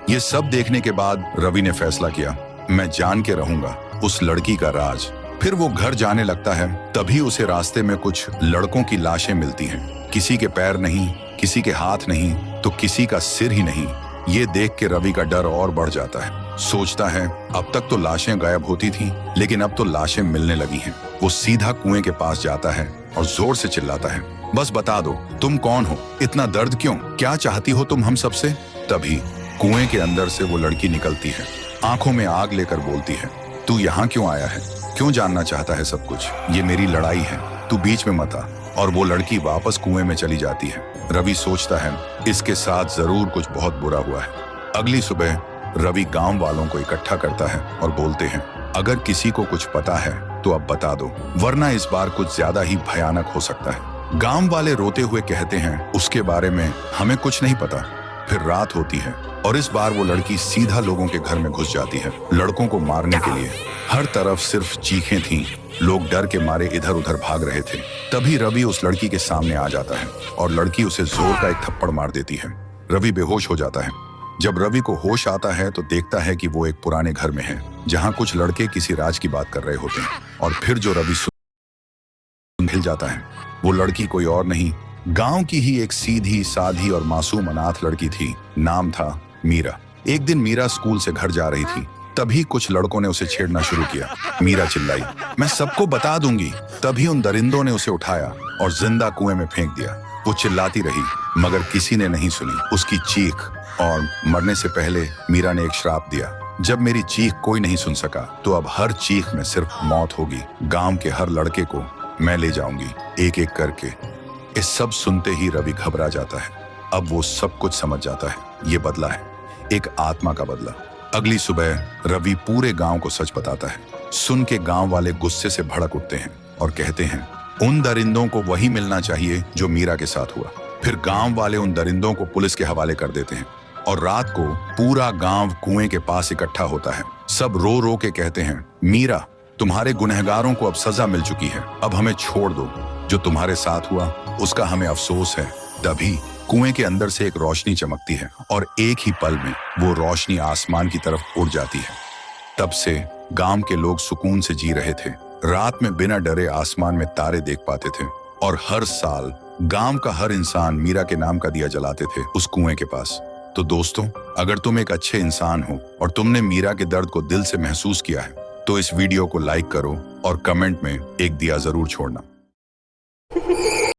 ये सब देखने के बाद रवि ने फैसला किया, मैं जान के रहूंगा उस लड़की का राज। फिर वो घर जाने लगता है, तभी उसे रास्ते में कुछ लड़कों की लाशें मिलती हैं। किसी के पैर नहीं, किसी के हाथ नहीं, तो किसी का सिर ही नहीं। ये देख के रवि का डर और बढ़ जाता है। सोचता है अब तक तो लाशें गायब होती थीं, लेकिन अब तो लाशें मिलने लगी हैं। वो सीधा कुएं के पास जाता है और जोर से चिल्लाता है, बस बता दो तुम कौन हो, इतना दर्द क्यों, क्या चाहती हो तुम हम सबसे। तभी कुएं के अंदर से वो लड़की निकलती है, आंखों में आग लेकर बोलती है, तू यहाँ क्यों आया है, क्यों जानना चाहता है सब कुछ, ये मेरी लड़ाई है, तू बीच में मत आ। और वो लड़की वापस कुएं में चली जाती है। रवि सोचता है इसके साथ जरूर कुछ बहुत बुरा हुआ है। अगली सुबह रवि गांव वालों को इकट्ठा करता है और बोलते हैं, अगर किसी को कुछ पता है तो अब बता दो, वरना इस बार कुछ ज्यादा ही भयानक हो सकता है। गांव वाले रोते हुए कहते हैं, उसके बारे में हमें कुछ नहीं पता। फिर रात होती है और इस बार वो लड़की सीधा लोगों के घर में घुस जाती है, लड़कों को मारने के लिए। हर तरफ सिर्फ चीखें थीं, लोग डर के मारे इधर उधर भाग रहे थे। तभी रवि उस लड़की के सामने आ जाता है और लड़की उसे जोर का एक थप्पड़ मार देती है। रवि बेहोश हो जाता है। जब रवि को होश आता है तो देखता है कि वो एक पुराने घर में है, जहाँ कुछ लड़के किसी राज की बात कर रहे होते हैं। और फिर जो रवि हिल जाता है, वो लड़की कोई और नहीं, गांव की ही एक सीधी साधी और मासूम अनाथ लड़की थी। नाम था मीरा। एक दिन मीरा स्कूल से घर जा रही थी, तभी कुछ लड़कों ने उसे छेड़ना शुरू किया। मीरा चिल्लाई, मैं सबको बता दूंगी। तभी उन दरिंदों ने उसे उठाया और जिंदा कुएं में फेंक दिया। वो चिल्लाती रही मगर किसी ने नहीं सुनी उसकी चीख। और मरने से पहले मीरा ने एक श्राप दिया, जब मेरी चीख कोई नहीं सुन सका तो अब हर चीख में सिर्फ मौत होगी। गांव के हर लड़के को मैं ले जाऊंगी एक एक करके। ये सब सुनते ही रवि घबरा जाता है। अब वो सब कुछ समझ जाता है, ये बदला है, एक आत्मा का बदला। अगली सुबह रवि पूरे गांव को सच बताता है। सुन के गांव वाले गुस्से से भड़क उठते हैं और कहते हैं, उन दरिंदों को वही मिलना चाहिए जो मीरा के साथ हुआ। फिर गांव वाले उन दरिंदों को पुलिस के हवाले कर देते हैं और रात को पूरा गांव कुएं के पास इकट्ठा होता है। सब रो रो के कहते हैं, मीरा तुम्हारे गुनहगारों को अब सजा मिल चुकी है, अब हमें छोड़ दो। जो तुम्हारे साथ हुआ उसका हमें अफसोस है। तभी कुएं के अंदर से एक रोशनी चमकती है और एक ही पल में वो रोशनी आसमान की तरफ उड़ जाती है। तब से गांव के लोग सुकून से जी रहे थे। रात में बिना डरे आसमान में तारे देख पाते थे और हर साल गांव का हर इंसान मीरा के नाम का दिया जलाते थे उस कुएं के पास। तो दोस्तों, अगर तुम एक अच्छे इंसान हो और तुमने मीरा के दर्द को दिल से महसूस किया है तो इस वीडियो को लाइक करो और कमेंट में एक दिया जरूर छोड़ना।